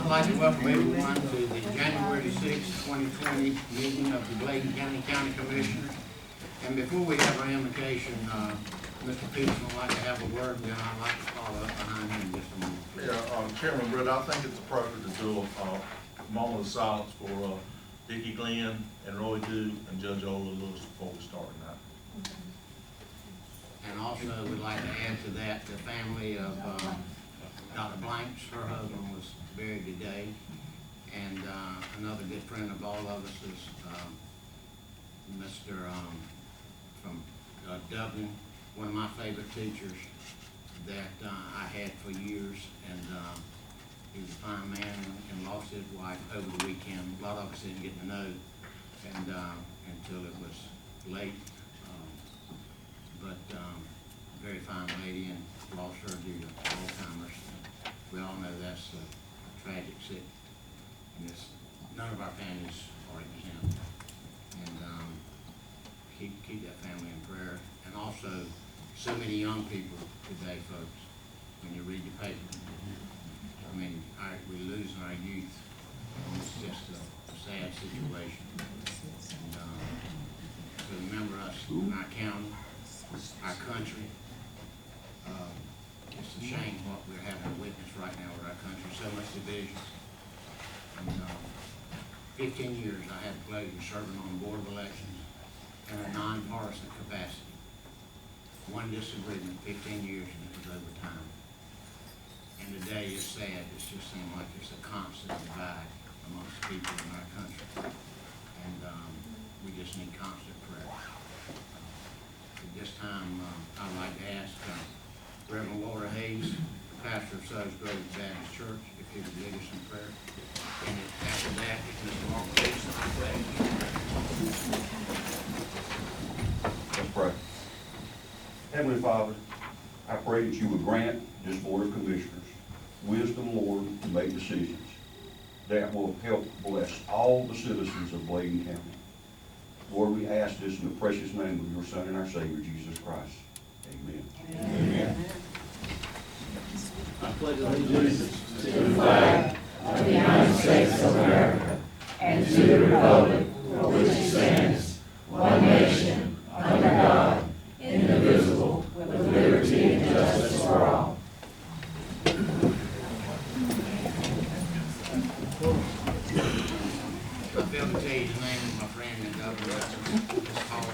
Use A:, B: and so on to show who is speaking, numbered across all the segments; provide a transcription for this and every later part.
A: I'd like to welcome everyone to the January 6, 2020 meeting of the Bladen County Commissioners. And before we have our invocation, Mr. Pt1 would like to have a word, and then I'd like to follow up behind him in just a moment.
B: Yeah, Chairman Britt, I think it's appropriate to do a moment of silence for Dickie Glenn and Roy Dew and Judge Ola Lewis before we start tonight.
A: And also, we'd like to add to that the family of Dr. Blanks. Her husband was buried today. And another good friend of all of us is Mr. From Dublin, one of my favorite teachers that I had for years. And he was a fine man and lost his wife over the weekend. A lot of us didn't get to know and until it was late. But very fine lady, and lost her due to Alzheimer's. We all know that's a tragic sick, and none of our families are exempt. And keep that family in prayer. And also, so many young people today, folks, when you read the paper, I mean, we're losing our youth. And it's just a sad situation. And so remember us in our county, our country. It's a shame what we're having to witness right now with our country. So much division. And 15 years I had the pleasure of serving on the Board of Elections in a nonpartisan capacity. One disagreement, 15 years, and it was over time. And today is sad. It just seems like there's a constant divide amongst people in our country. And we just need constant prayer. At this time, I'd like to ask Reverend Walter Hayes, pastor of Sutters Grove Baptist Church, if he would lead us in prayer. And after that, if Mr. Mark Hayes will pray.
C: Let's pray. Heavenly Father, I pray that you would grant this Board of Commissioners wisdom, Lord, to make decisions that will help bless all the citizens of Bladen County. Lord, we ask this in the precious name of your Son and our Savior, Jesus Christ. Amen.
A: Amen.
D: I pledge allegiance to the flag of the United States of America and to the republic for which it stands, one nation, under God, indivisible, with liberty and justice for all.
A: I failed to tell you the name of my friend in Dublin, Miss Hall,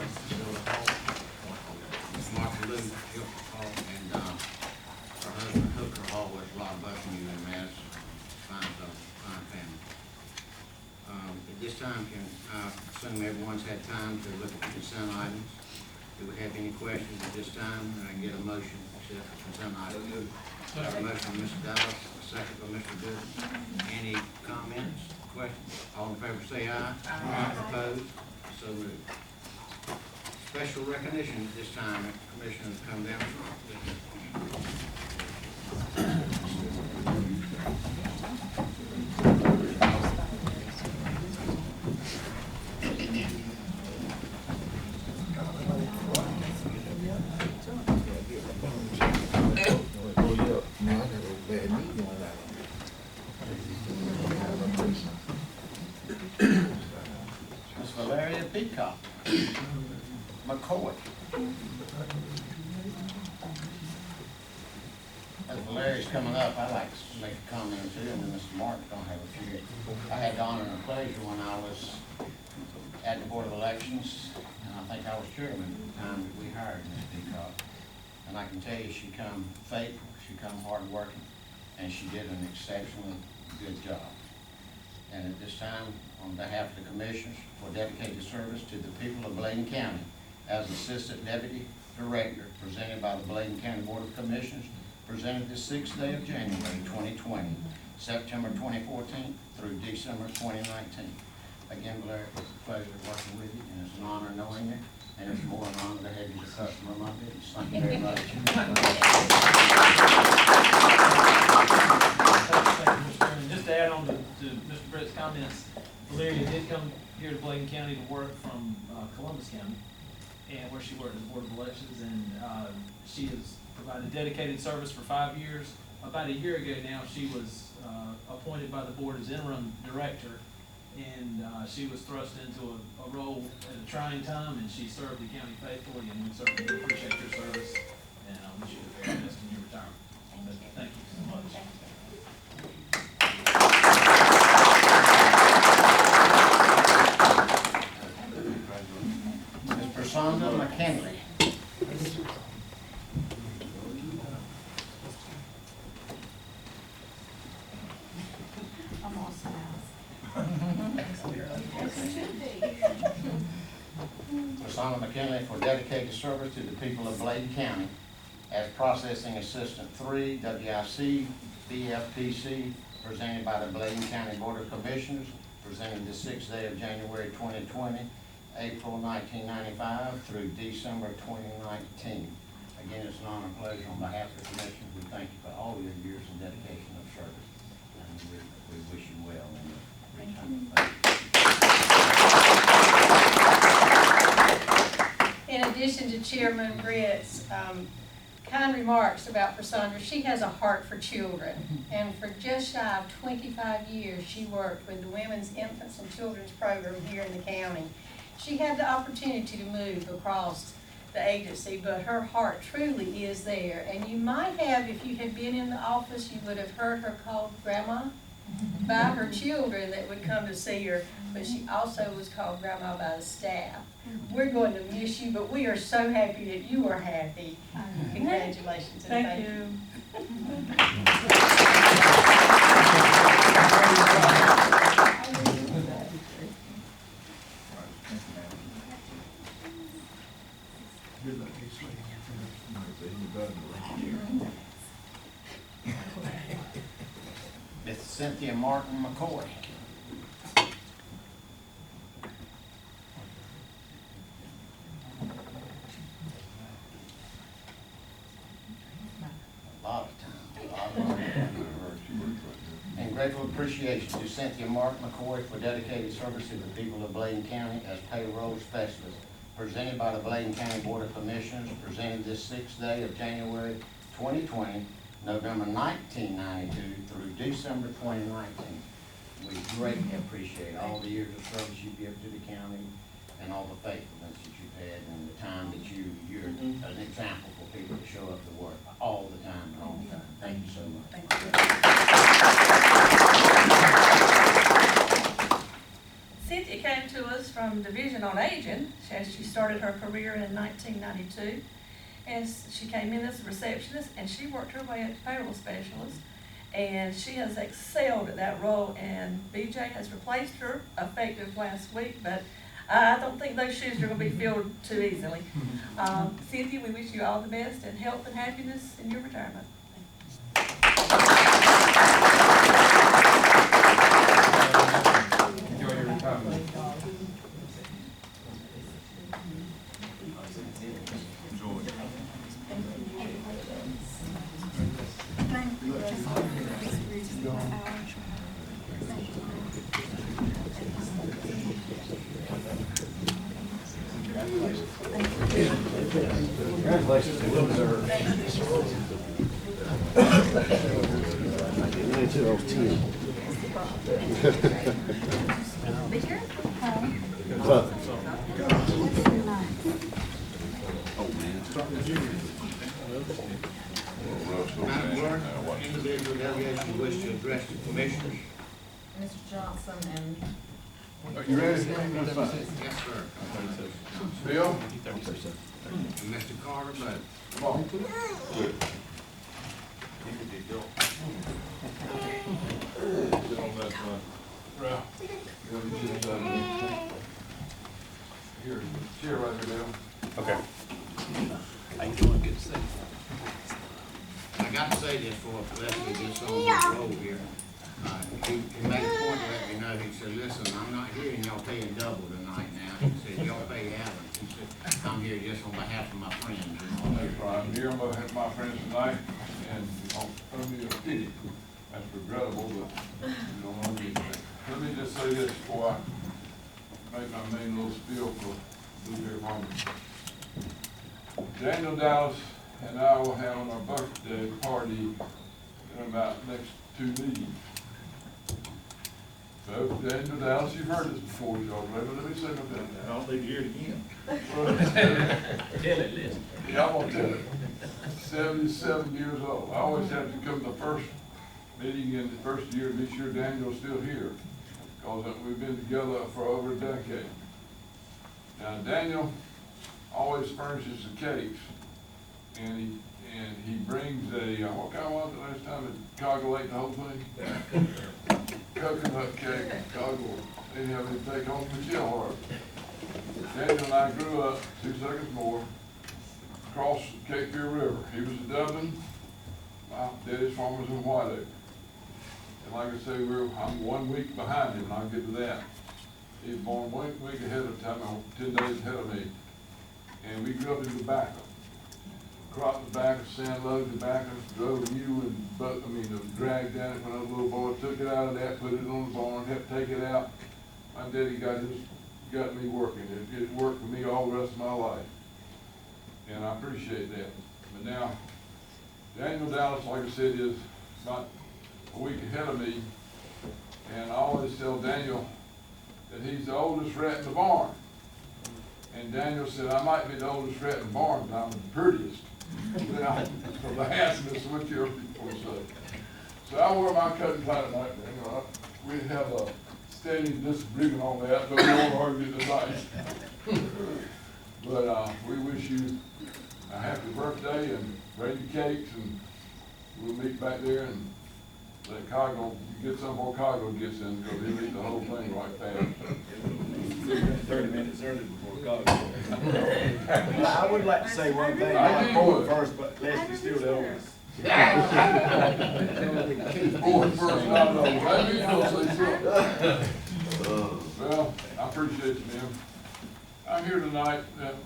A: Miss Martha Lou, Hall, and her husband Hooker Hall was a lot of us knew him as fine family. At this time, I assume everyone's had time to look at the consent items. Do we have any questions at this time? I can get a motion to accept the consent items. A motion from Mr. Dallas, a second from Mr. Good. Any comments, questions? All in favor say aye. Aye. Opposed? So moved. Special recognition at this time. Commissioners come down. Miss Valeria Peacock, McCoy. As Valeria's coming up, I'd like to make a comment or two, and then Mr. Martin's going to have a few. I had the honor and pleasure when I was at the Board of Elections, and I think I was chairman at the time that we hired Ms. Peacock. And I can tell you she come faithful, she come hard-working, and she did an exceptionally good job. And at this time, on behalf of the commissioners, for dedicated service to the people of Bladen County as Assistant Deputy Director presented by the Bladen County Board of Commissioners, presented this 6th day of January 2020, September 2014 through December 2019. Again, Blair, it's a pleasure working with you, and it's an honor knowing you, and it's more an honor to have you as a customer of my business. Thank you very much.
E: Just to add on to Mr. Britt's comments, Valeria did come here to Bladen County to work from Columbus County, and where she worked at the Board of Elections, and she has provided dedicated service for 5 years. About a year ago now, she was appointed appointed by the board as interim director. And she was thrust into a role at a trying time, and she served the county faithfully, and we certainly do appreciate your service, and I wish you the very best in your retirement. But thank you so much.
A: Ms. Prasanda McKinley.
D: I'm awesome.
A: Prasanda McKinley for dedicated service to the people of Bladen County as Processing Assistant 3, WIC BFPC, presented by the Bladen County Board of Commissioners, presented the 6th day of January 2020, April 1995 through December 2019. Again, it's an honor and pleasure on behalf of the commission. We thank you for all your years of dedication of service, and we wish you well in your retirement.
F: In addition to Chairman Britt's kind remarks about Prasanda, she has a heart for children. And for just shy of 25 years, she worked with the Women's Infants and Children's Program here in the county. She had the opportunity to move across the agency, but her heart truly is there. And you might have, if you had been in the office, you would have heard her called Grandma by her children that would come to see her, but she also was called Grandma by the staff. We're going to miss you, but we are so happy that you are happy. Congratulations. And
D: Thank you.
A: Miss Cynthia Martin McCoy. A lot of time. And grateful appreciation to Cynthia Martin McCoy for dedicated service to the people of Bladen County as payroll specialist, presented by the Bladen County Board of Commissioners, presented this 6th day of January 2020, November 1992 through December 2019. We greatly appreciate all the years of service you give to the county and all the faithfulness that you've had and the time that you're an example for people to show up to work all the time and all the time. Thank you so much.
F: Thank you.
D: Cynthia came to us from Division on Aging. She started her career in 1992. And she came in as a receptionist, and she worked her way up to payroll specialist. And she has excelled at that role, and BJ has replaced her effective last week, but I don't think those shoes are going to be filled too easily. Cynthia, we wish you all the best and health and happiness in your retirement.
G: Enjoy your retirement. Congratulations. Well deserved.
A: Madam Clerk, individual delegation wish to address the commissioners.
H: Mr. Johnson and
G: Are you ready?
A: Yes, sir.
G: Bill?
A: And Mr. Carter, but
G: Come on. Good. Sit on that, Ralph. Bill, you just, here, chair right there, Bill.
I: Okay.
A: I got to say this for Leslie gets on this road here. He made a point to let me know, he said, listen, I'm not hearing y'all paying double tonight now. He said, y'all pay Adam. He said, I'm here just on behalf of my friends.
G: That's right. I'm here on behalf of my friends tonight, and I'll throw me a pity. That's regrettable, but you don't want to do that. Let me just say this before I make my main little spiel for Blueberry Farmers. Daniel Dallas and I will have our birthday party in about next 2 meetings. Daniel Dallas, you've heard this before, y'all, but let me say my thing.
B: I don't need to hear it again.
E: Tell it, listen.
G: Yeah, I'm gonna tell it. 77 years old. I always have to come to the first meeting in the first year to be sure Daniel's still here, because we've been together for over a decade. Now, Daniel always furnishes the cakes, and he brings a, what kind was it last time, it coagulate the whole thing? Coconut cake, coagulate. They didn't have any take home from the jail hard. Daniel and I grew up 2 seconds more across Cape Fear River. He was in Dublin, my daddy's farm was in White Oak. And like I say, I'm 1 week behind him, and I'll get to that. He was born 1 week ahead of time, 10 days ahead of me. And we grew up in tobacco. Cropped tobacco, sand loaded tobacco, drove you and dragged down it when I was a little boy, took it out of that, put it on the barn, had to take it out. My daddy got me working. It worked for me all the rest of my life. And I appreciate that. But now, Daniel Dallas, like I said, is about a week ahead of me. And I always tell Daniel that he's the oldest rat in the barn. And Daniel said, I might be the oldest rat in the barn, but I'm the prettiest. Now, from the handsomest, whichever people say. So I wore my coat and tie tonight, Daniel. We have a standing disagreement on that, but we won't argue tonight. But we wish you a happy birthday and bring your cakes, and we'll meet back there and let Coggle, get some more Coggle gets in, because he'll eat the whole thing right fast.
I: 30 minutes early before God. I would like to say one thing,
G: I
I: I'm
G: do.
I: forward first, but Leslie's still the oldest.
G: Boy, first, I know, maybe you don't say something. Well, I appreciate you, man. I'm here tonight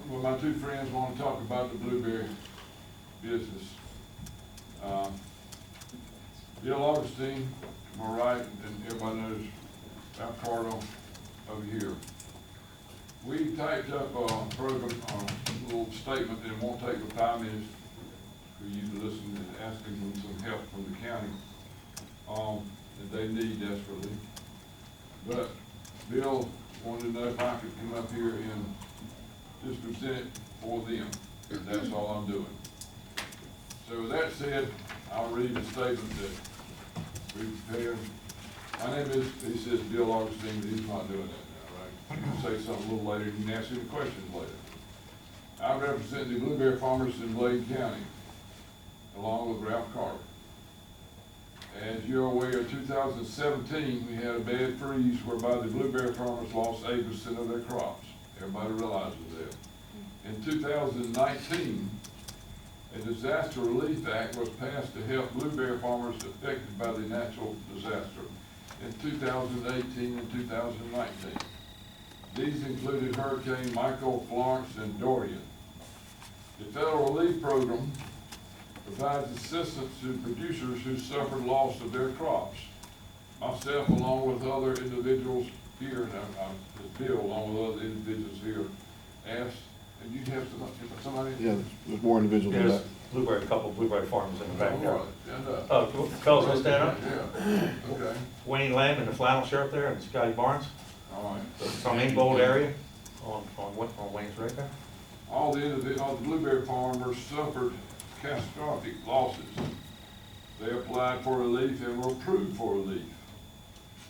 G: with my 2 friends, want to talk about the blueberry business. Bill Augustine, to my right, and everybody knows Ralph Cardo over here. We typed up a program, a little statement that it won't take but 5 minutes for you to listen and asking them some help from the county that they need desperately. But Bill wanted to know if I could come up here and just present it for them. That's all I'm doing. So with that said, I'll read the statement that we prepared. My name is, he says Bill Augustine, but he's not doing that now, right? He'll say something a little later, you can ask him questions later. I represent the blueberry farmers in Bladen County, along with Ralph Carter. As you're aware, in 2017, we had a bad freeze whereby the blueberry farmers lost 8% of their crops. Everybody realizes that. In 2019, a disaster relief act was passed to help blueberry farmers affected by the natural disaster in 2018 and 2019. These included Hurricane Michael, Florence, and Dorian. The federal relief program provides assistance to producers who suffered loss of their crops. Myself, along with other individuals here, and Bill, along with other individuals here, asked, and you have somebody?
J: Yeah, there's more individuals than
K: There's
J: that.
K: couple blueberry farmers in the back there.
G: All right, stand up.
K: Fellas, want to stand up?
G: Yeah, okay,
K: Wayne Lamb and the flannel shirt there, and Scotty Barnes.
G: all right.
K: It's on Ingbold area, on Wayne's right there.
G: All the blueberry farmers suffered catastrophic losses. They applied for relief and were approved for relief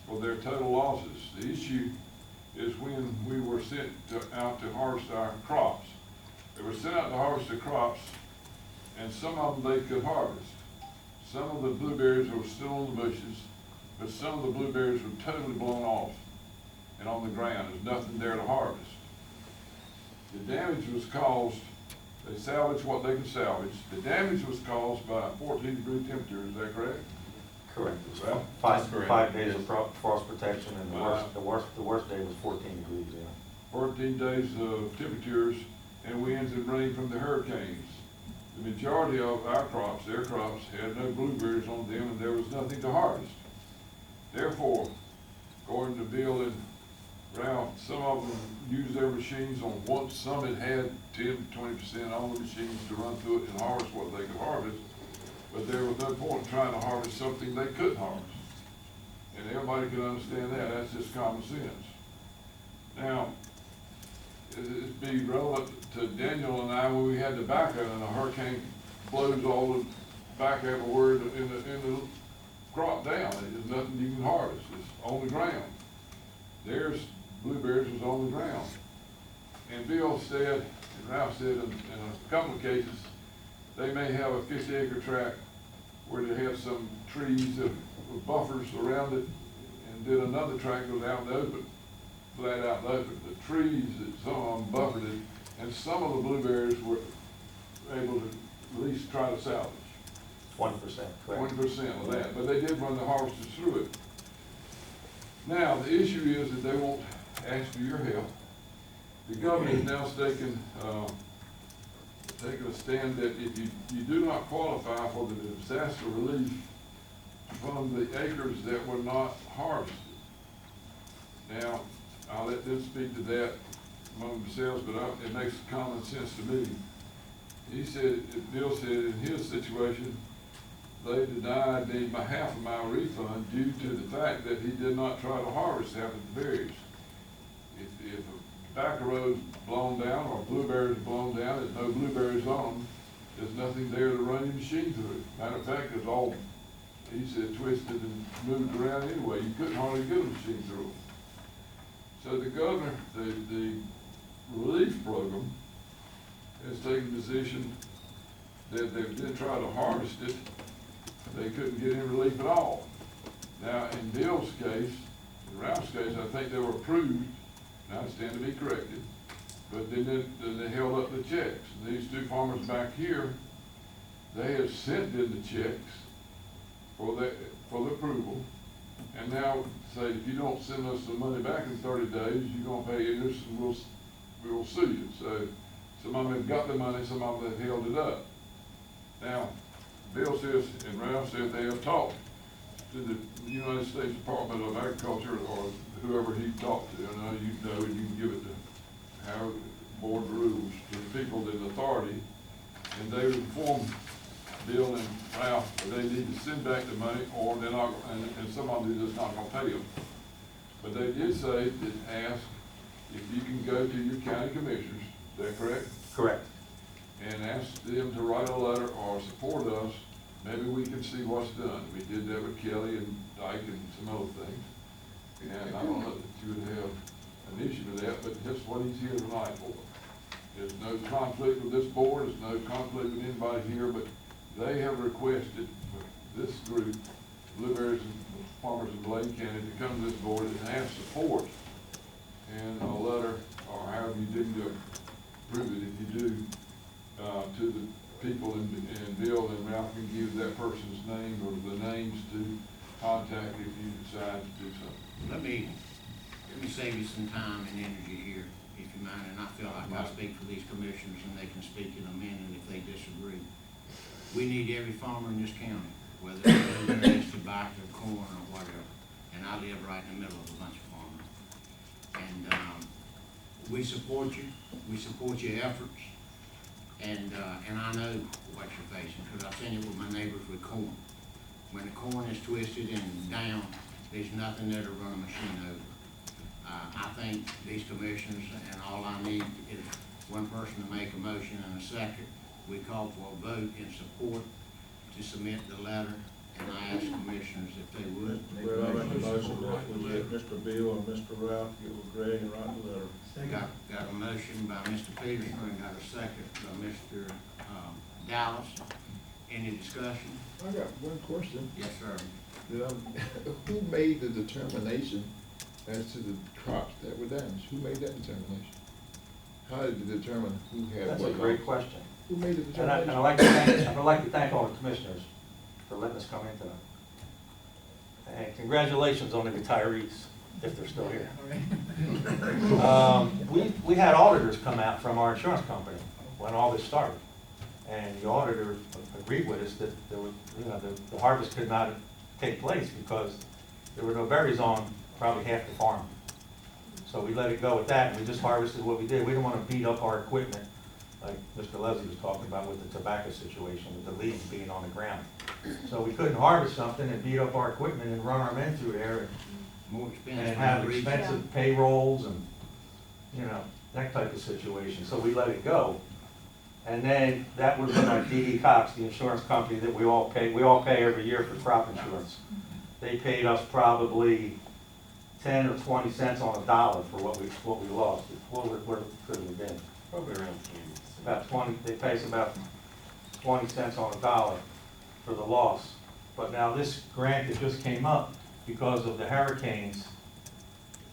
G: for their total losses. The issue is when we were sent out to harvest our crops. They were sent out to harvest the crops, and some of them they could harvest. Some of the blueberries were still on the bushes, but some of the blueberries were totally blown off and on the ground. There's nothing there to harvest. The damage was caused, they salvaged what they could salvage. The damage was caused by a 14-degree temperature, is that correct?
K: Correct.
G: Well,
K: 5 days of frost protection, and the worst day was 14 degrees. Yeah.
G: 14 days of temperatures and winds and rain from the hurricanes. The majority of our crops, their crops, had no blueberries on them, and there was nothing to harvest. Therefore, according to Bill and Ralph, some of them used their machines on what some had 10 to 20% on the machines to run through it and harvest what they could harvest, but there was no point in trying to harvest something they couldn't harvest. And everybody can understand that, that's just common sense. Now, it'd be relevant to Daniel and I when we had the backhoe and the hurricane blows all the back everywhere in the crop down. There's nothing you can harvest, it's on the ground. There's blueberries was on the ground. And Bill said, and Ralph said, in a couple of cases, they may have a 50-acre tract where they have some trees that with buffers around it, and then another tract goes out in the open, flat out in the open. The trees, that some of them buffered it, and some of the blueberries were able to at least try to salvage.
K: 20%, correct.
G: 20% of that, but they did run the harvesters through it. Now, the issue is that they won't ask for your help. The governor is now taking a stand that if you do not qualify for the disaster relief from the acres that were not harvested. Now, I'll let them speak to that among themselves, but it makes common sense to me. He said, Bill said in his situation, they denied me my half of my refund due to the fact that he did not try to harvest half of the berries. If a tobacco road's blown down or blueberries blown down, there's no blueberries on them, there's nothing there to run your machine through. Matter of fact, it's all, he said, twisted and moved around anyway. You couldn't hardly get a machine through them. So the governor, the relief program has taken the position that they did try to harvest it, they couldn't get any relief at all. Now, in Bill's case, in Ralph's case, I think they were approved, and I stand to be corrected, but then they held up the checks. And these two farmers back here, they have sent in the checks for the approval, and now say, if you don't send us the money back in 30 days, you're gonna pay interest and we'll sue you. So some of them have got the money, some of them have held it up. Now, Bill says, and Ralph said they have talked to the United States Department of Agriculture or whoever he talked to. I know you know, and you can give it to how board rules to the people in authority, and they informed Bill and Ralph that they need to send back the money, or they're not, and some of them are just not going to pay them. But they did say that ask if you can go to your county commissioners. Is that correct?
K: Correct.
G: And ask them to write a letter or support us. Maybe we can see what's done. We did that with Kelly and Dyke and some other things. And I don't know that you would have an issue with that, but that's what he's here tonight for. There's no conflict with this board, there's no conflict with anybody here, but they have requested for this group, Blueberries and Farmers in Bladen County, to come to this board and ask support and a letter, or however you deem to approve it, if you do, to the people, and Bill and Ralph can give that person's name or the names to contact if you decide to do something.
A: Let me save you some time and energy here, if you mind, and I feel like I speak for these commissioners and they can speak in a minute if they disagree. We need every farmer in this county, whether it's tobacco, corn, or whatever, and I live right in the middle of a bunch of farmers. And we support you, we support your efforts, and I know what you're facing, because I've seen it with my neighbors with corn. When the corn is twisted and down, there's nothing there to run a machine over. I think these commissioners, and all I need is one person to make a motion and a second. We call for a vote in support to submit the letter, and I ask commissioners if they would.
B: Well, I make a motion that we let Mr. Bill and Mr. Ralph get with Greg and write the letter.
A: Got a motion by Mr. Peterson and got a second by Mr. Dallas. Any discussion?
J: I got one question.
A: Yes, sir.
J: Who made the determination as to the crops that were damaged? Who made that determination? How did you determine who had what?
K: That's a great question.
J: Who made the
K: And
J: determination?
K: I'd like to thank all the commissioners for letting us come in tonight. And congratulations on the retirees, if they're still here. We had auditors come out from our insurance company when all this started. And the auditor agreed with us that there was, the harvest could not take place because there were no berries on probably half the farm. So we let it go with that, and we just harvested what we did. We didn't want to beat up our equipment like Mr. Leslie was talking about with the tobacco situation, with the leaves being on the ground. So we couldn't harvest something and beat up our equipment and run our men through there
A: More expensive.
K: and have expensive payrolls and, you know, that type of situation. So we let it go. And then that would have been like D.D. Cox, the insurance company that we all pay every year for crop insurance. They paid us probably 10 or 20 cents on a dollar for what we lost. What could it have been?
C: Probably around 20.
K: About 20, they pay us about 20 cents on a dollar for the loss. But now this grant that just came up because of the hurricanes,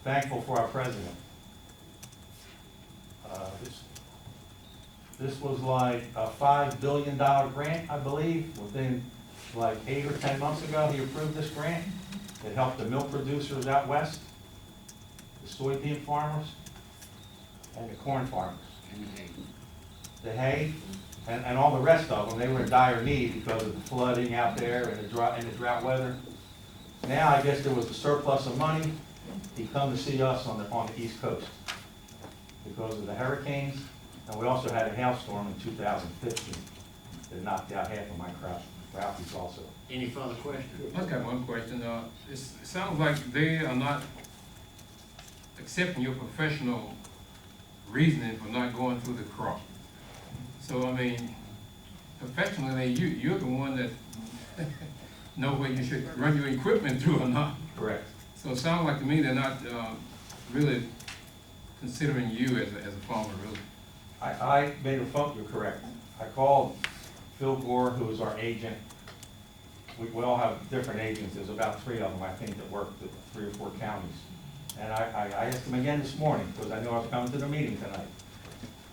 K: thankful for our president. This was like a $5 billion grant, I believe. Within like 8 or 10 months ago, he approved this grant. It helped the milk producers out west, the soybean farmers, and the corn farmers. The hay, and all the rest of them. They were in dire need because of the flooding out there and the drought weather. Now, I guess there was a surplus of money. He come to see us on the East Coast because of the hurricanes. And we also had a hailstorm in 2015 that knocked out half of my crop. Ralphie's also.
A: Any further questions?
L: I've got one question. It sounds like they are not accepting your professional reasoning for not going through the crop. So, I mean, professionally, you're the one that know where you should run your equipment through or not.
K: Correct.
L: So it sounds like to me they're not really considering you as a farmer, really.
K: I made a phone, you're correct. I called Phil Gore, who is our agent. We all have different agents. There's about 3 of them, I think, that work at 3 or 4 counties. And I asked him again this morning, because I knew I was coming to the meeting tonight.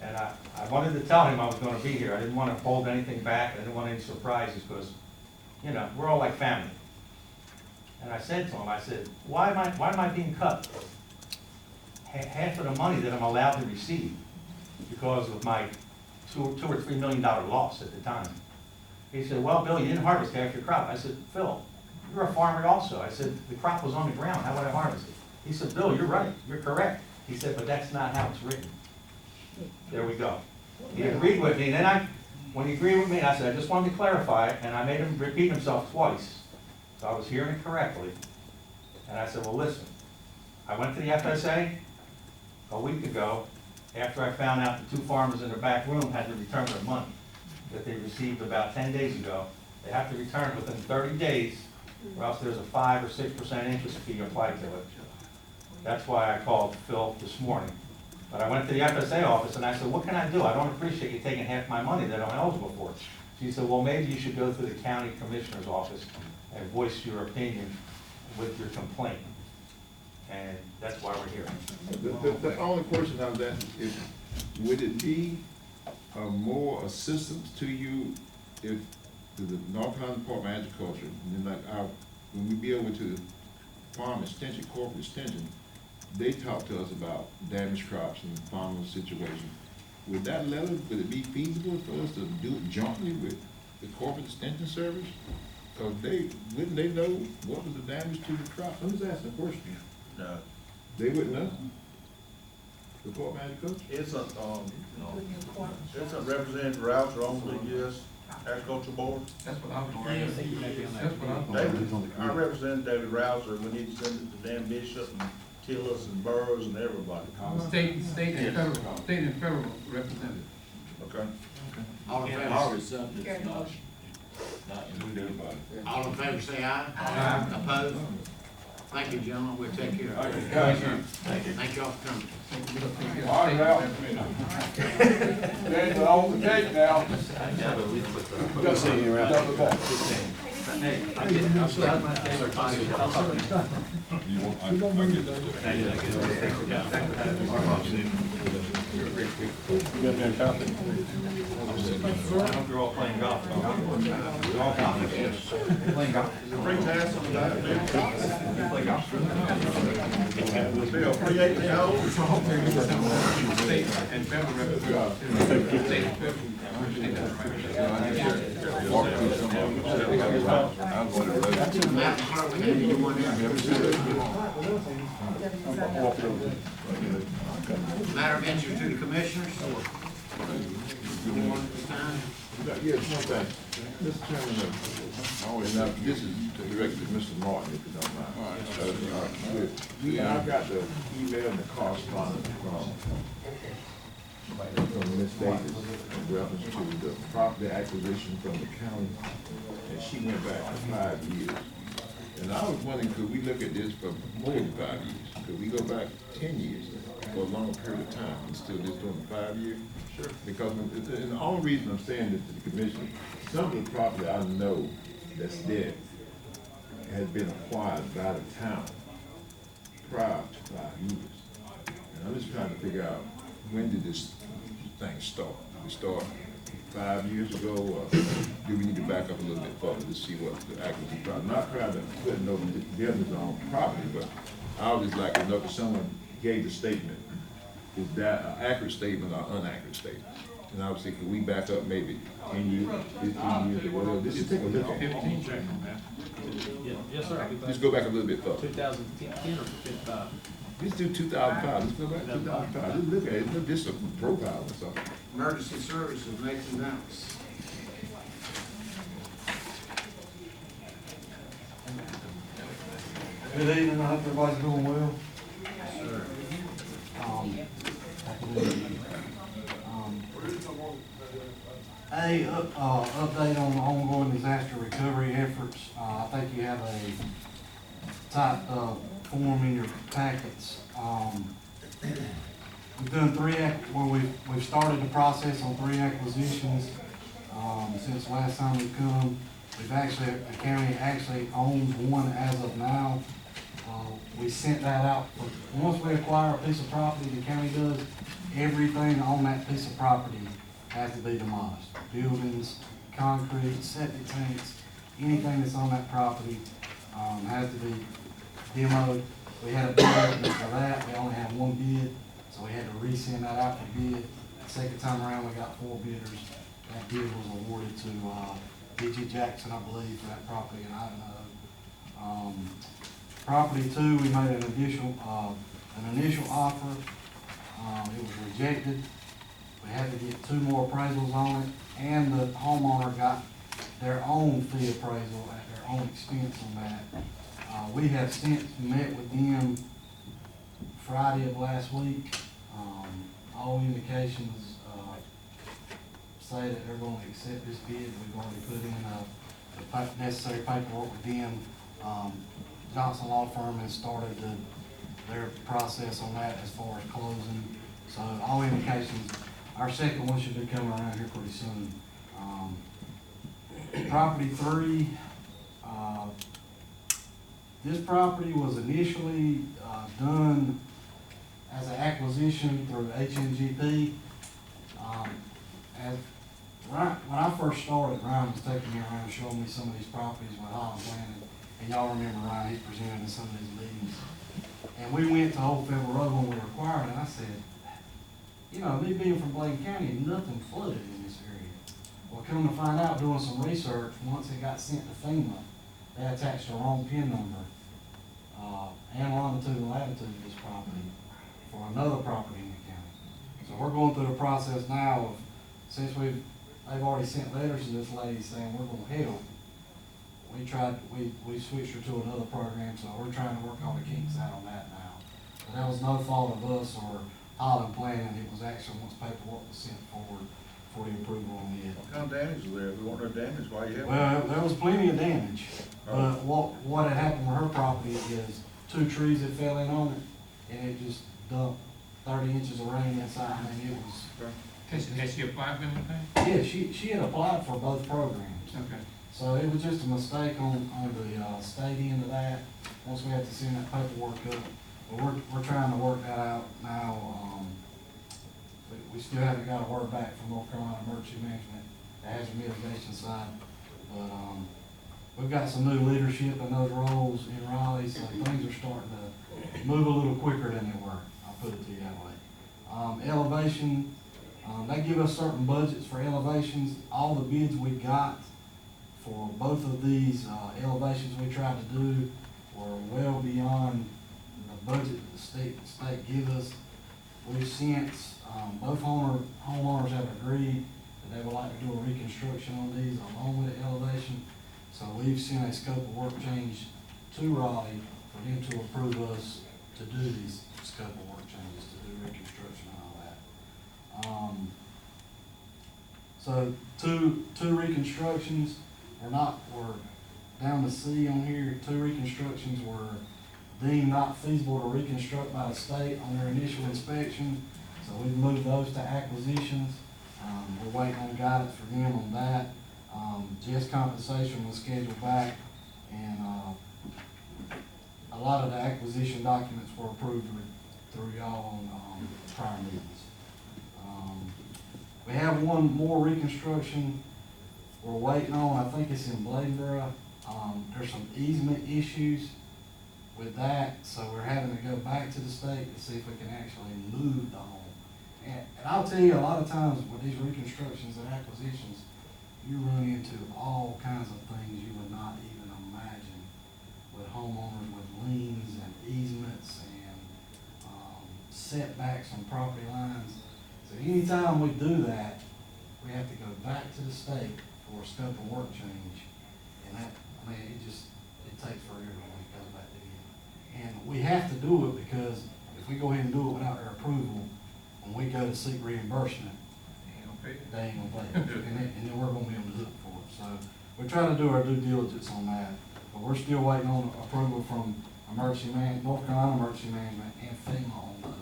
K: And I wanted to tell him I was going to be here. I didn't want to hold anything back. I didn't want any surprises, because, you know, we're all like family. And I said to him, I said, why am I being cut? Half of the money that I'm allowed to receive because of my $2 or $3 million loss at the time. He said, well, Bill, you didn't harvest half your crop. I said, Phil, you're a farmer also. I said, the crop was on the ground. How would I harvest it? He said, Bill, you're right. You're correct. He said, but that's not how it's written. There we go. He agreed with me. And then when he agreed with me, I said, I just wanted to clarify it. And I made him repeat himself twice. So I was hearing it correctly. And I said, well, listen, I went to the FSA a week ago after I found out the 2 farmers in the back room had to return their money that they received about 10 days ago. They have to return it within 30 days, or else there's a 5 or 6% interest fee applied to it. That's why I called Phil this morning. But I went to the FSA office and I said, what can I do? I don't appreciate you taking half my money that I'm eligible for. She said, well, maybe you should go to the county commissioner's office and voice your opinion with your complaint. And that's why we're here.
J: The only question I was asking is, would it be more assistance to you if the North Carolina Department of Agriculture, and then like when we be over to the farm extension, corporate extension, they talk to us about damaged crops and farmer situation. Would that letter, would it be feasible for us to do it jointly with the corporate extension service? Because wouldn't they know what was the damage to the crop? I'm just asking a question.
B: No,
J: They wouldn't know? The Department of Agriculture?
B: it's a Representative Rouser on the U.S. Agriculture Board.
L: That's what I was worried about. That's what I thought.
B: I represent David Rouser, we need to send it to Dan Bishop and Tillis and Burroughs and everybody.
L: State and federal representative.
B: Okay?
A: All in favor? All in favor, say aye. Aye. Opposed? Thank you, gentlemen, we'll take care of it. Thank you all for coming.
G: All right, Ralph. There's on the cake now.
I: Good seeing you, Ralph.
G: Double back.
I: You got that copy?
K: I hope you're all playing golf. You're all playing golf.
B: Free pass on that,
K: You play golf?
B: Bill, free 18 holes.
L: State and federal representative. State and federal.
A: Matt Hartley, anyone Matter of interest to the commissioners?
J: Yes, one thing. Mr. Chairman, now, this is directed to Mr. Martin, if you don't mind. All right. I got the email and the correspondence from Ms. Davis in reference to the property acquisition from the county, and she went back for 5 years. And I was wondering, could we look at this for more than 5 years? Could we go back 10 years for a longer period of time and still just doing 5 years? Sure. Because, and the only reason I'm saying this to the commission, some of the property I know that's dead has been acquired by the town prior to 5 years. And I'm just trying to figure out, when did this thing start? Did we start 5 years ago, or do we need to back up a little bit further to see what the actual problem? Not trying to put no business on property, but I would just like to know if someone gave a statement, is that an accurate statement or inaccurate statement? And obviously, could we back up maybe 10 years, 15 years, or whatever? Just take a look at it.
E: 15, yeah, yes, sir.
J: Just go back a little bit further.
E: 2010 or 55?
J: Let's do 2005. Let's go back to 2005. Just look at it. Look, just a profile or something.
M: Emergency Services, Nathan Downs.
N: Good evening, I hope everybody's doing well.
M: Sir.
N: Update on the ongoing disaster recovery efforts. I think you have a typed form in your packets. We've done we've started the process on 3 acquisitions since last time we've come. The county actually owns 1 as of now. We sent that out. Once we acquire a piece of property, the county does, everything on that piece of property has to be demolished. Buildings, concrete, septic tanks, anything that's on that property has to be demoed. We had a bid opening for that. We only had 1 bid, so we had to resend that out for bid. The second time around, we got 4 bidders. That bid was awarded to D.G. Jackson, I believe, for that property in Idaho. Property 2, we made an initial offer. It was rejected. We had to get 2 more appraisals on it, and the homeowner got their own fee appraisal at their own expense on that. We have since met with them Friday of last week. All indications say that they're going to accept this bid. We've already put in the necessary paperwork with them. Johnson Law Firm has started their process on that as far as closing. So all indications, our second one should be coming around here pretty soon. Property 3, this property was initially done as an acquisition through HNGP. When I first started, Ryan was taking me around showing me some of these properties with Holland Planning. And y'all remember Ryan, he's presented in some of these meetings. And we went to Old Federal Road when we were acquired, and I said, you know, me being from Bladen County, nothing flooded in this area. Well, come to find out, doing some research, once it got sent to FEMA, they attached the wrong PIN number and longitude and latitude of this property for another property in the county. So we're going through the process now of, since they've already sent letters to this lady saying we're going to help. We switched her to another program, so we're trying to work all the kinks out on that now. But that was no fault of us or Holland Planning. It was actually once paperwork was sent forward for the approval on it.
B: What kind of damage is there? If we want no damage, why you have?
N: Well, there was plenty of damage, but what had happened with her property is 2 trees that fell in on it, and it just dumped 30 inches of rain inside. I mean, it was.
L: Has she applied for anything?
N: Yeah, she had applied for both programs.
L: Okay.
N: So it was just a mistake on the state end of that, once we had to send that paperwork up. But we're trying to work that out now. We still haven't got a word back from North Carolina Emergency Management, the hazard mitigation side. But we've got some new leadership in those roles in Raleigh, so things are starting to move a little quicker than they were. I'll put it to you that way. Elevation, they give us certain budgets for elevations. All the bids we got for both of these elevations we tried to do were well beyond the budget the state give us. we've since, both homeowners have agreed that they would like to do a reconstruction on these along with the elevation. So we've sent a scope of work change to Raleigh for them to approve us to do these scope of work changes, to do reconstruction and all that. So two reconstructions were down to C on here. Two reconstructions were deemed not feasible to reconstruct by the state on their initial inspection. So we've moved those to acquisitions. We're waiting on guidance from them on that. Just compensation was scheduled back, and a lot of the acquisition documents were approved through y'all on prior meetings. We have one more reconstruction we're waiting on. I think it's in Bladen. There's some easement issues with that, so we're having to go back to the state to see if we can actually move the home. And I'll tell you, a lot of times with these reconstructions and acquisitions, you run into all kinds of things you would not even imagine with homeowners with liens and easements and setbacks on property lines. So anytime we do that, we have to go back to the state for a scope of work change. And that, I mean, it takes forever when it goes back to them. And we have to do it because if we go ahead and do it without their approval, when we go to seek reimbursement, they ain't gonna pay it. And then we're gonna be able to do it for it. So we're trying to do our due diligence on that. But we're still waiting on approval from North Carolina Emergency Management and FEMA on those.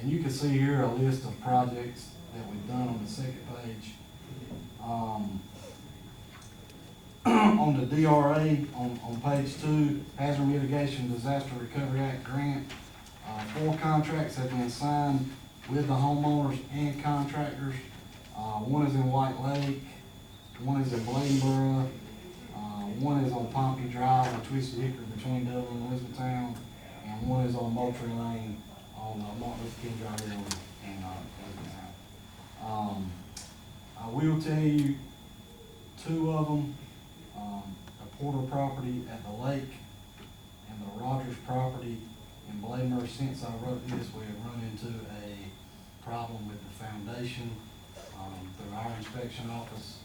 N: And you can see here a list of projects that we've done on the second page. On the DRA, on page 2, Hazard Mitigation Disaster Recovery Act grant, 4 contracts have been signed with the homeowners and contractors. One is in White Lake, one is in Bladenboro, one is on Pompey Drive and Twisted Hickory between Dublin and Elizabethtown, and one is on Moultrie Lane on Martin Luther King Drive in Elizabethtown. I will tell you 2 of them, the Porter property at the lake and the Rogers property in Bladenboro. Since I wrote this, we have run into a problem with the foundation through our inspection office.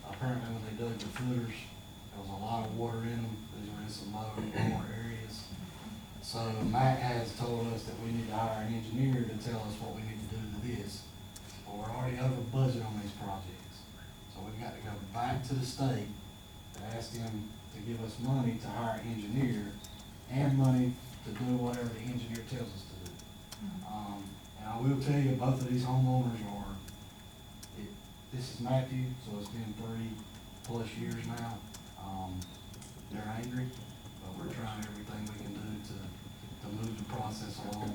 N: Apparently when they dug the footers, there was a lot of water in them. These were in some lower areas. So Matt has told us that we need to hire an engineer to tell us what we need to do to this. But we're already over budget on these projects. So we've got to go back to the state to ask them to give us money to hire an engineer and money to do whatever the engineer tells us to do. And I will tell you, both of these homeowners this is Matthew, so it's been 3+ years now. They're angry, but we're trying everything we can do to move the process along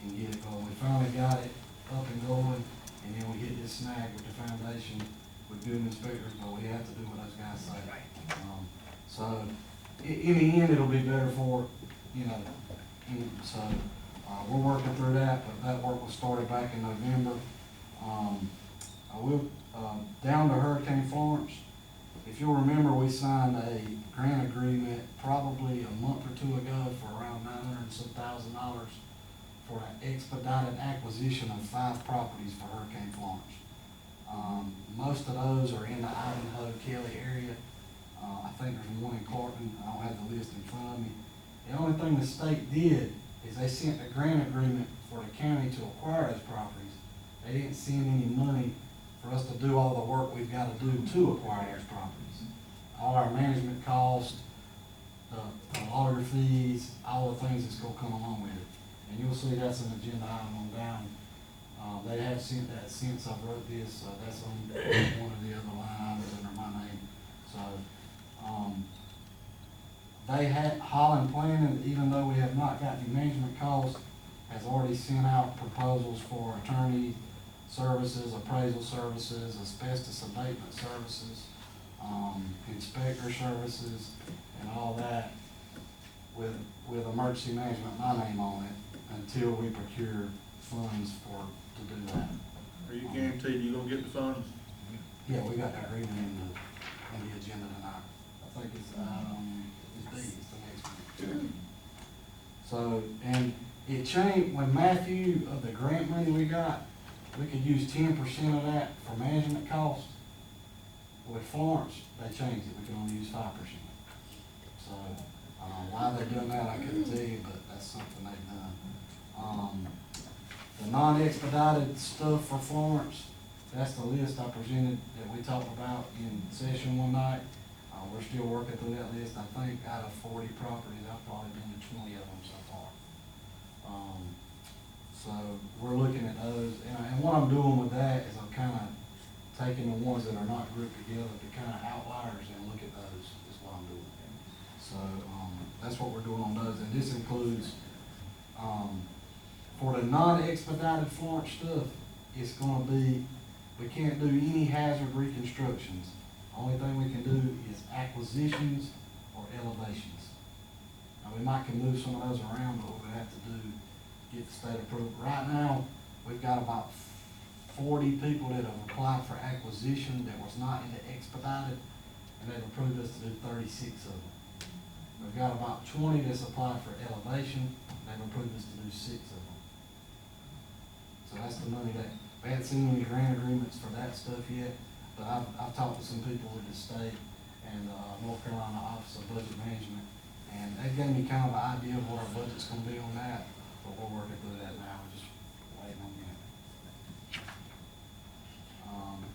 N: and get it going. We finally got it up and going, and then we hit this snag with the foundation with building inspectors, but we have to do what those guys say. So in the end, it'll be better for, so we're working through that, but that work was started back in November. Down to Hurricane Florence, if you'll remember, we signed a grant agreement probably a month or 2 ago for around $900,000 for an expedited acquisition of 5 properties for Hurricane Florence. Most of those are in the Ivanhoe, Kelly area. I think there's one in Clarkton. I don't have the list in front of me. The only thing the state did is they sent a grant agreement for the county to acquire those properties. They didn't send any money for us to do all the work we've got to do to acquire those properties. All our management costs, the lawyer fees, all the things that's going to come along with it. And you'll see that's an agenda item on down. They have sent that since I wrote this. That's on one of the other line items under my name. So they had Holland Planning, even though we have not got the management costs, has already sent out proposals for attorney services, appraisal services, asbestos abatement services, inspector services, and all that with emergency management, my name on it, until we procure funds to do that.
B: Are you guaranteed you're gonna get the funds?
N: Yeah, we got the agreement in the agenda tonight. I think it's B, it's the next one. So, and It changed, when Matthew, of the grant money we got, we could use 10% of that for management costs. With Florence, they changed it, we can only use 5%. So, why they done that, I couldn't tell you, but that's something they've done. The non-expedited stuff for Florence, that's the list I presented that we talked about in session one night. We're still working through that list. I think out of 40 properties, I've probably been to 20 of them so far. So we're looking at those, and what I'm doing with that is I'm kind of taking the ones that are not grouped together, the kind of outliers, and look at those, is what I'm doing. So, that's what we're doing on those, and this includes, for the non-expedited Florence stuff, it's gonna be, we can't do any hazard reconstructions. Only thing we can do is acquisitions or elevations. Now, we might can move some of those around, but what we have to do, get the state approval. Right now, we've got about 40 people that have applied for acquisition that was not in the expedited, and they've approved us to do 36 of them. We've got about 20 that's applied for elevation, and they've approved us to do 6 of them. So that's the money that, we haven't seen any grant agreements for that stuff yet, but I've talked to some people with the state and North Carolina Office of Budget Management, and they gave me kind of an idea of what our budget's gonna be on that, but we're working through that now, we're just waiting on that.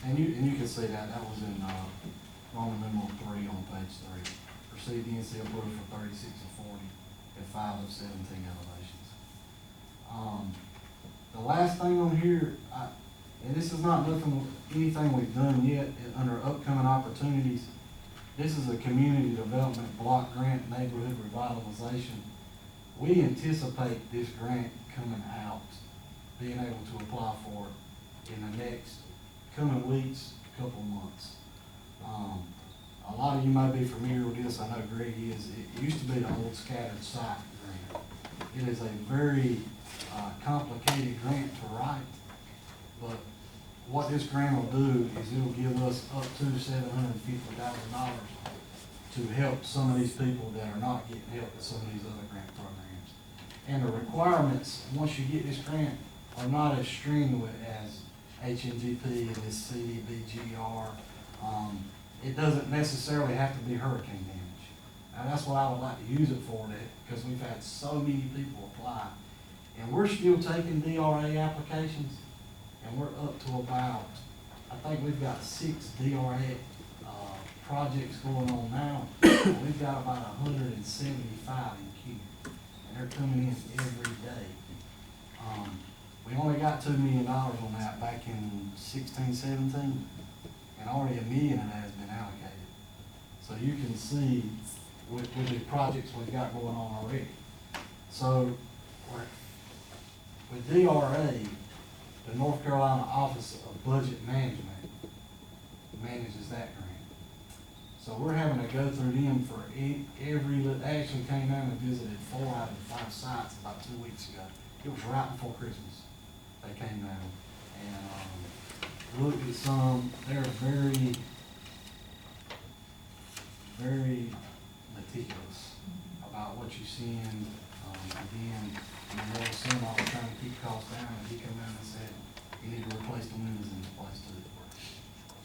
N: And you can see that was in Roman numeral 3 on page 3. Received the NC approval for 36 and 40 and 5 of 17 elevations. The last thing on here, and this is not anything we've done yet under upcoming opportunities. This is a community development block grant neighborhood revitalization. We anticipate this grant coming out, being able to apply for it in the next coming weeks, couple months. A lot of you may be familiar with this, I know Greg is. It used to be the old scattered site grant. It is a very complicated grant to write, but what this grant will do is it'll give us up to $750,000 to help some of these people that are not getting help with some of these other grant programs. And the requirements, once you get this grant, are not as strenuous as HNGP and this CDBGR. It doesn't necessarily have to be hurricane damage. Now that's what I would like to use it for, because we've had so many people apply. And we're still taking DRA applications, and we're up to about, I think we've got 6 DRA projects going on now. We've got about 175 in queue, and they're coming in every day. We only got $2 million on that back in 16, 17, and already $1 million of that has been allocated. So you can see with the projects we've got going on already. So with DRA, the North Carolina Office of Budget Management manages that grant. So we're having to go through them for every, they actually came down and visited 4 out of 5 sites about 2 weeks ago. It was right before Christmas. They came down and looked at some. They're very, very meticulous about what you send. Again, there was some I was trying to keep costs down, and he came down and said, you need to replace the windows in this place too.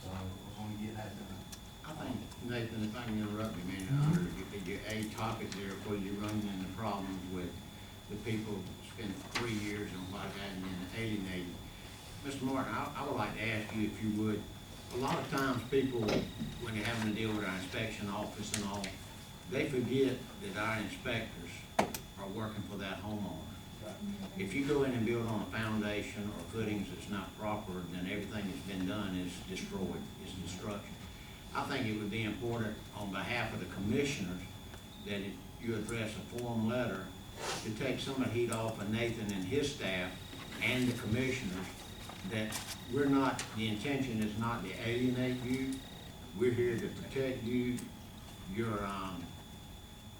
N: So we're going to get that done.
A: I think, Nathan, if I can interrupt you, man, under your A topic there, where you're running into problems with the people who spend 3 years and what have you, and then alienated. Mr. Martin, I would like to ask you if you would, a lot of times people, when you're having to deal with our inspection office and all, they forget that our inspectors are working for that homeowner. If you go in and build on a foundation or footings that's not proper, then everything that's been done is destroyed, is destruction. I think it would be important on behalf of the commissioners that you address a form letter to take some of the heat off of Nathan and his staff and the commissioners, that we're not, the intention is not to alienate you. We're here to protect you. Your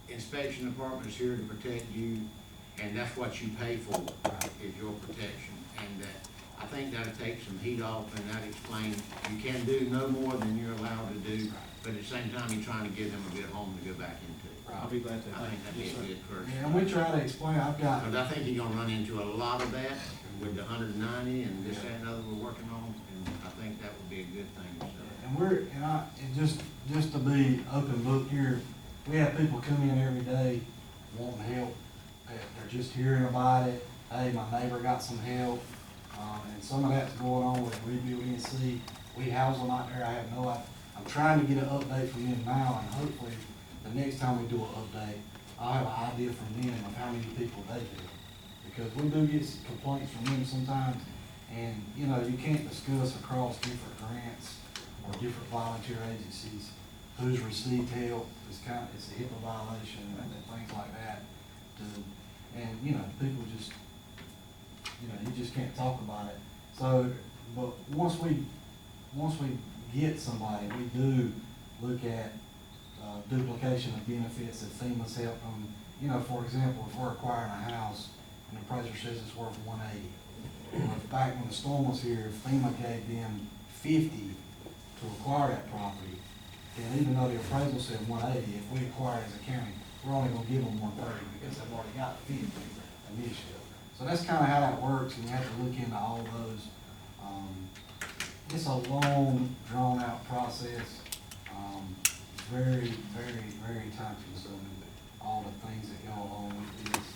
A: inspection department is here to protect you, and that's what you pay for, is your protection. And I think that'll take some heat off, and that explains you can do no more than you're allowed to do, but at the same time, you're trying to give them a good home to go back into.
I: I'll be glad to.
M: I think that'd be
I: Yes,
M: a
I: sir.
M: good first.
N: And we try to explain, I've got,
M: Because I think you're gonna run into a lot of that with the 190 and this, that, and other we're working on, and I think that would be a good thing, so.
N: and just to be open book here, we have people come in every day wanting help. They're just hearing about it, hey, my neighbor got some help, and some of that's going on with Rebuild NC. We house them out there, I have no idea. I'm trying to get an update from them now, and hopefully, the next time we do an update, I'll have an idea from them of how many people they do. Because we do get some complaints from them sometimes, and, you know, you can't discuss across different grants or different volunteer agencies who's received help. It's a HIPAA violation and things like that. And, you know, people just, you know, you just can't talk about it. So, but once we get somebody, we do look at duplication of benefits that FEMA's helped them. You know, for example, if we're acquiring a house and the appraiser says it's worth 180, back when the storm was here, FEMA gave them 50 to acquire that property. And even though the appraisal said 180, if we acquire it as a county, we're only gonna give them 130 because they've already got 50 initially. So that's kind of how that works, and you have to look into all those. It's a long, drawn-out process. Very, very, very time-consuming, all the things that go along with this.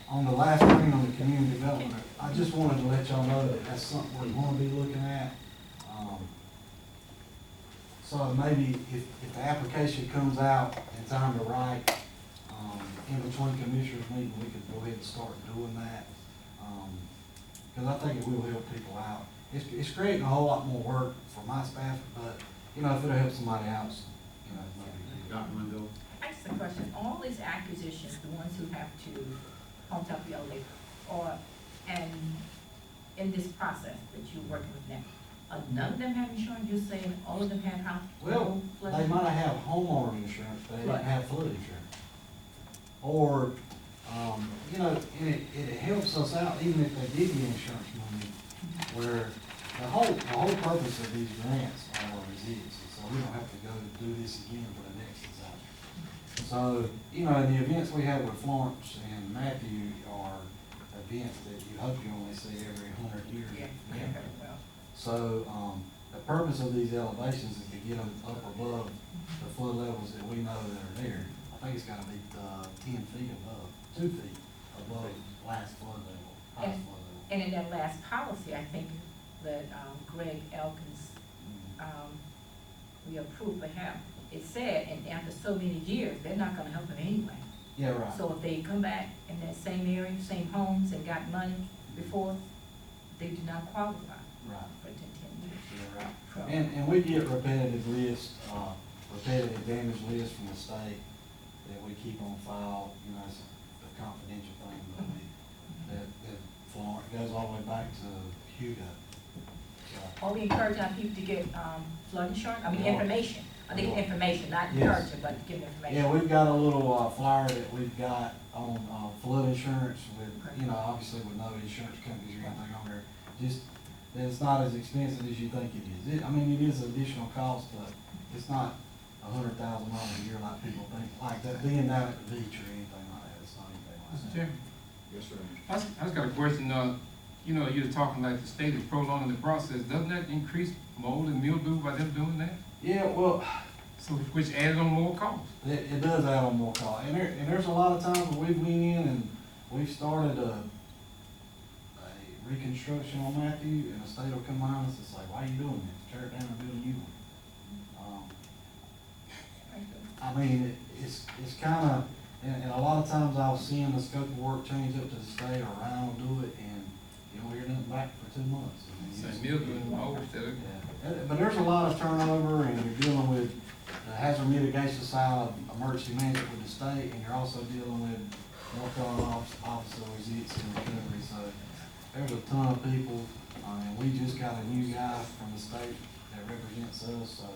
N: On the last thing on the community development, I just wanted to let y'all know that that's something we're going to be looking at. So maybe if the application comes out in time to write, in between commissioners meeting, we could go ahead and start doing that. Because I think it will help people out. It's creating a whole lot more work for my staff, but, you know, if it'll help somebody else, you know, maybe.
M: Dr. Mundo?
D: I just have a question. All these acquisitions, the ones who have to pump up the elevator, and in this process that you're working with now, none of them have insurance? You're saying all of them have house?
N: Well, they might have homeowner insurance, but they didn't have flood insurance. Or, you know, and it helps us out even if they did get insurance money, where the whole purpose of these grants are resiliency, so we don't have to go do this again for the next disaster. So, you know, the events we have with Florence and Matthew are events that you hope you only see every 100 years.
D: Yeah.
N: So, the purpose of these elevations is to get them up above the flood levels that we know that are there. I think it's gotta be 10 feet above, 2 feet above last flood level, highest flood level.
D: And in that last policy, I think that Greg Elkins, we approved for him, it said, and after so many years, they're not gonna help him anyway.
N: Yeah, right.
D: So if they come back in that same area, same homes, and got money before, they do not qualify.
N: Right.
D: For 10 years.
N: Yeah, right.
D: So-
N: And we get repetitive lists, repetitive damage lists from the state that we keep on file, you know, it's a confidential thing, but that Florence, goes all the way back to Hugo. So,
D: Are we encouraging our people to get flood insurance? I mean,
N: Yeah.
D: information. I think
N: Yeah.
D: information, not
N: Yes.
D: encouraging, but give information.
N: yeah, we've got a little flyer that we've got on flood insurance with,
D: Okay.
N: you know, obviously with no insurance companies or anything on there. Just, that it's not as expensive as you think it is. I mean, it is an additional cost, but it's not $100,000 a year like people think, like that being down at the beach or anything like that. It's not anything like
L: Mr.
N: that.
L: Chairman,
M: Yes, sir.
L: I just got a question. You know, you're talking like the state is prolonging the process. Doesn't that increase mold and mildew by them doing that?
N: Yeah, well,
L: So, which adds on more cost.
N: it does add on more cost. And there's a lot of times where we've been in and we've started a reconstruction on Matthew, and the state will come on us, it's like, why are you doing this? Tear it down and build a new one. I mean, it's kinda, and a lot of times I've seen the scope of work change up to the state, or Ryan will do it, and you don't hear nothing back for 2 months. I mean,
L: Same mildew and mold still.
N: yeah, but there's a lot of turnover, and you're dealing with the hazard mitigation side of emergency management with the state, and you're also dealing with North Carolina Office of Resiliency and Recovery, so there's a ton of people, and we just got a new guy from the state that represents us, so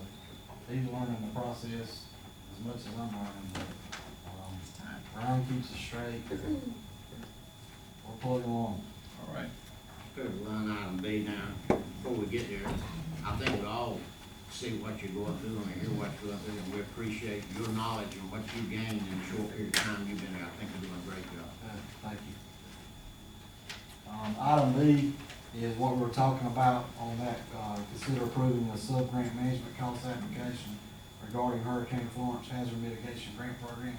N: he's learning the process as much as I'm learning, but, Ryan keeps us straight. We're plugging along.
L: All right.
M: Good, line item B now, before we get there, I think we all see what you're going through and hear what you're going through, and we appreciate your knowledge and what you gained in the short period of time you've been here. I think you're doing a great job.
N: Thank you. Item B is what we were talking about on that, consider approving a sub-grant management cost application regarding Hurricane Florence Hazard Mitigation Grant Program.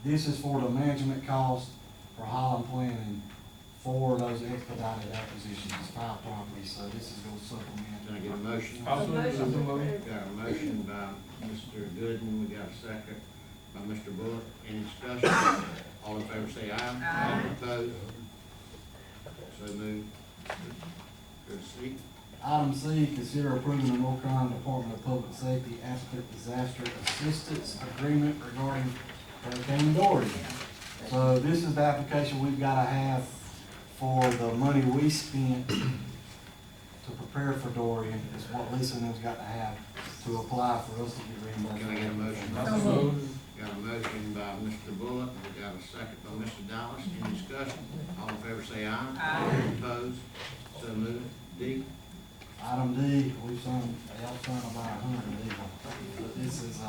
N: This is for the management cost for Highland Planning for those expedited acquisitions, it's 5 properties, so this is going to supplement.
M: Can I get a motion?
L: Also,
M: Got a motion by Mr. Gooden, we got a second by Mr. Bullock. Any discussion? All in favor say aye.
D: Aye.
M: Opposed? So moved. Go to C.
N: Item C, consider approving the North Carolina Department of Public Safety Applicant Disaster Assistance Agreement regarding Hurricane Dorian. So this is the application we've gotta have for the money we spent to prepare for Dorian, is what Lisa and them's got to have to apply for us to get reimbursed.
M: Can I get a motion?
L: So moved.
M: Got a motion by Mr. Bullock, we got a second by Mr. Dallas. Any discussion? All in favor say aye.
D: Aye.
M: Opposed? So moved. D.
N: Item D, y'all signed about 100 of these. But this is,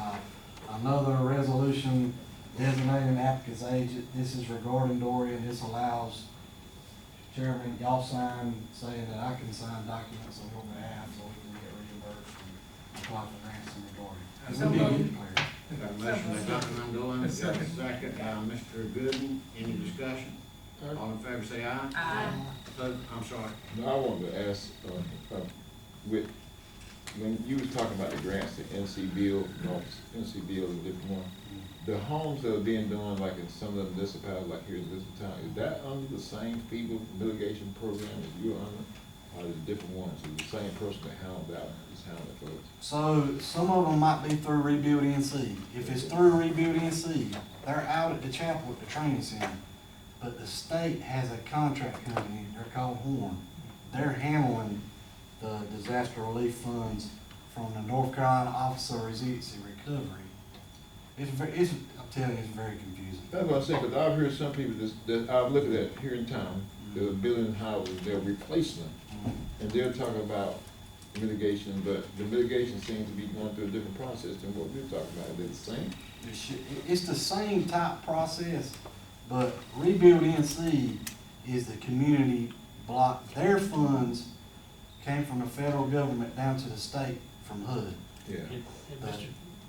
N: another resolution designating applicant's agent. This is regarding Dorian. This allows Chairman, y'all sign saying that I can sign documents on your behalf so we can get reimbursed and apply for grants in Dorian.
L: So
N: We did
L: moved.
N: get it cleared.
M: Got a motion by Dr. Mundell, got a second by Mr. Gooden. Any discussion? All in favor say aye.
D: Aye.
M: Opposed? I'm sorry.
J: No, I wanted to ask, with, when you was talking about the grants, the NC Bill, NC Bill is a different one. The homes that are being done, like in some of the municipalities, like here in this town, is that under the same FEMA mitigation program as you're under? Or is it different ones? Is it the same person that handled that, is handling it for us?
N: So some of them might be through Rebuild NC. If it's through Rebuild NC, they're out at the chapel at the training center. But the state has a contract company, they're called Horn. They're handling the disaster relief funds from the North Carolina Office of Resiliency Recovery. I'm telling you, it's very confusing.
J: That's what I'm saying, because I've heard some people that I've looked at here in town, they're building houses, they're replacing them. And they're talking about mitigation, but the mitigation seems to be going through a different process than what we're talking about. Is it the same?
N: It's the same type process, but Rebuild NC is the community block. Their funds came from the federal government down to the state from HUD.
J: Yeah.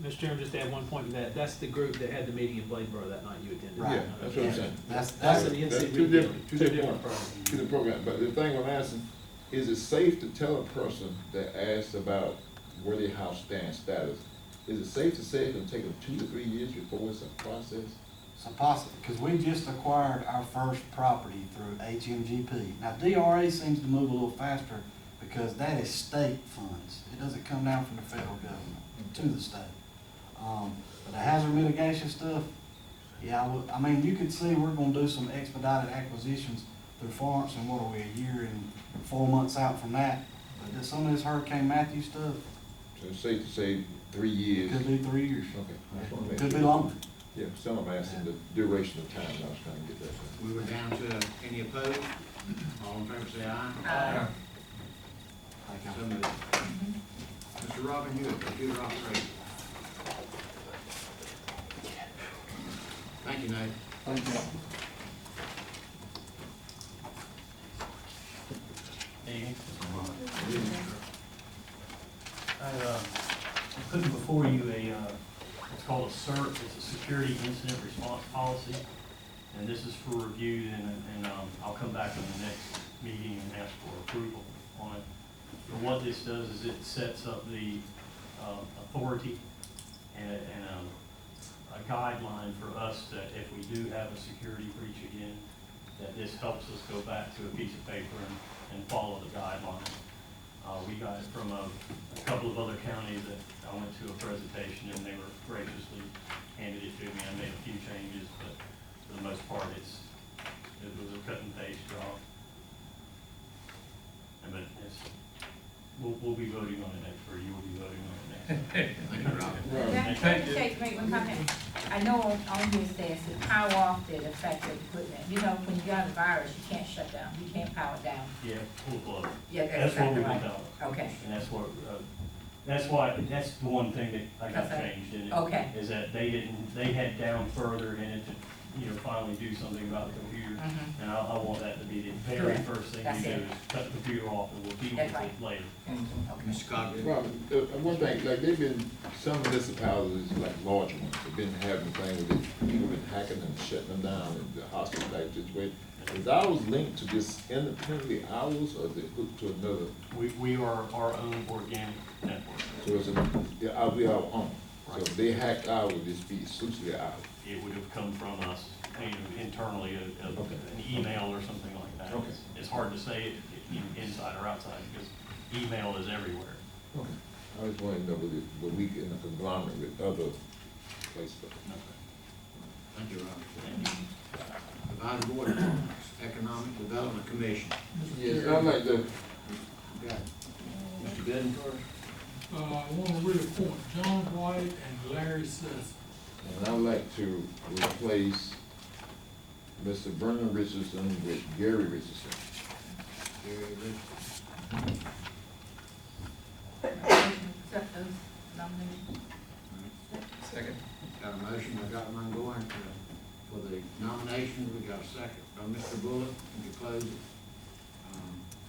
E: Mr. Chairman, just to add one point to that, that's the group that had the meeting in Bladeboro that night you attended.
N: Right.
J: Yeah, that's what I'm saying.
E: That's the NC.
J: That's two different
E: programs.
J: programs. Two different programs. But the thing I'm asking, is it safe to tell a person that asks about where their house stands status, is it safe to say it's gonna take them 2 to 3 years before it's a process?
N: It's possible, because we just acquired our first property through HMGP. Now, DRA seems to move a little faster because that is state funds. It doesn't come down from the federal government to the state. But the hazard mitigation stuff, yeah, I mean, you could see we're gonna do some expedited acquisitions through Florence, and what are we, a year and 4 months out from that? But some of this Hurricane Matthew stuff,
J: So it's safe to say 3 years?
N: could be 3 years.
J: Okay. I just wanna make
N: Could be
J: sure.
N: longer.
J: Yeah, some of them asking the duration of time, I was trying to get that.
M: We were down to any opposed? All in favor say aye.
D: Aye.
N: Thank
M: So
N: you.
M: moved. Mr. Robin Hewitt, computer operator. Thank you, Nate.
I: Thank you.
O: I'm putting before you what's called a CERT, it's a Security Incident Response Policy. And this is for review, and I'll come back in the next meeting and ask for approval on it. But what this does is it sets up the authority and a guideline for us that if we do have a security breach again, that this helps us go back to a piece of paper and follow the guideline. We got it from a couple of other counties that I went to a presentation and they were graciously handed it to me. I made a few changes, but for the most part, it was a cut and paste job. But we'll be voting on it next, or you will be voting on it next.
M: Thank you, Robin.
D: Can I make one comment? I know on here says the power off the affected equipment. You know, when you got a virus, you can't shut down, you can't power down.
O: Yeah, full blow.
D: Yeah,
O: That's what
D: exactly
O: we've
D: right.
O: done.
D: Okay.
O: And that's what, That's why, that's the one thing that I got
D: Okay.
O: changed in it.
D: Okay.
O: Is that they had down further in it to, finally do something about the computer.
D: Mhm.
O: And I want that to be the very
D: Correct.
O: first thing
D: That's
O: we do
D: it.
O: is cut the computer off and we'll deal
D: That's
O: with
D: right.
O: it later.
D: Okay.
M: Mr. Cogbell?
J: Robert, one thing, like they've been, some municipalities, like larger ones, have been having things with it, people been hacking and shutting them down in the hospital type situation. Is ours linked to this independently ours or is it hooked to another?
O: We are our own organic network.
J: So it's we our own. So if they hacked ours, would this be exclusively ours?
O: It would have come from us, internally, an email or something like that.
J: Okay.
O: It's hard to say inside or outside because email is everywhere.
J: Okay. I just wanted to know were we in a conglomerate with other places?
M: Thank you, Robert. Divided Board Appointments, Economic Development Commission.
J: Yes, I'd like to,
M: Got it. Mr. Gooden first.
P: I want to reappoint John White and Larry Sisson.
J: and I'd like to replace Mr. Vernon Richardson with Gary Richardson.
M: Gary Richardson.
D: Accept those nominations.
I: Second.
M: Got a motion, I got one going for the nominations, we got a second by Mr. Bullock, we can close it.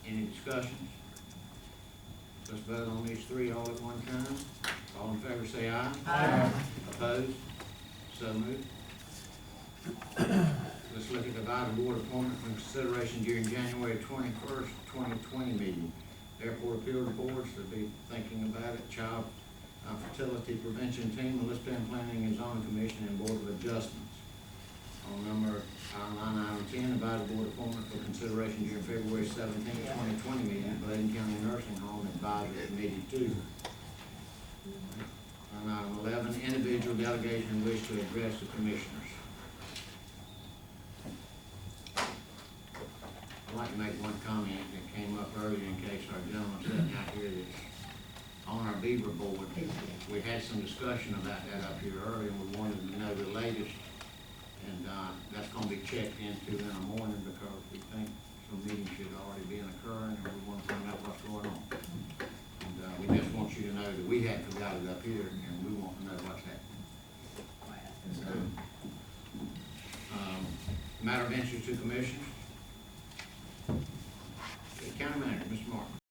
M: Any discussions? Let's vote on these three all at one time. All in favor say aye.
D: Aye.
M: Opposed? So moved. Let's look at divided board appointment for consideration during January 21st, 2020 meeting. Airport appeal boards, to be thinking about it, Child Fertility Prevention Team, Melissa Penn Planning and Zoning Commission, and Board of Adjustments. On line item 10, divided board appointment for consideration during February 17th, 2020 meeting, Bladen County Nursing Home Advisory Committee 2. On item 11, individual delegation wish to address the commissioners. I'd like to make one comment that came up earlier in case our gentleman sitting out here that's on our Beaver board. We had some discussion about that up here earlier, and we wanted to know the latest. And that's gonna be checked into in the morning because we think some meetings should already be occurring, and we wanna find out what's going on. And we just want you to know that we hadn't forgot it up here, and we want to know what's happening. So, matter of interest to commissioners. County Manager, Mr. Martin.